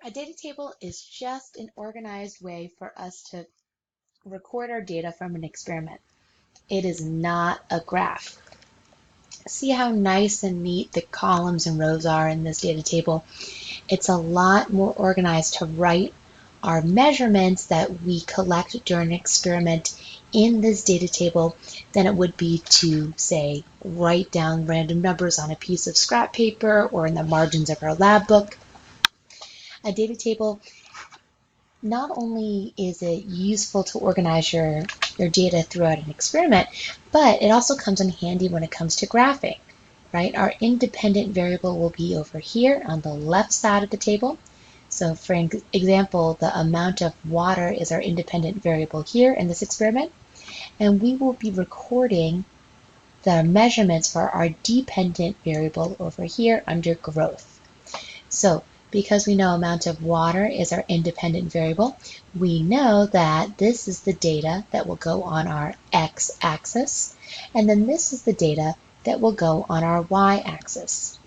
A data table is just an organized way for us to record our data from an experiment. It is not a graph. See how nice and neat the columns and rows are in this data table? It's a lot more organized to write our measurements that we collect during an experiment in this data table than it would be to, say, write down random numbers on a piece of scrap paper or in the margins of our lab book. A data table, not only is it useful to organize your data throughout an experiment, but it also comes in handy when it comes to graphing, right? Our independent variable will be over here on the left side of the table. So for example, the amount of water is our independent variable here in this experiment, and we will be recording the measurements for our dependent variable over here under growth. So because we know amount of water is our independent variable, we know that this is the data that will go on our x-axis, and then this is the data that will go on our y-axis.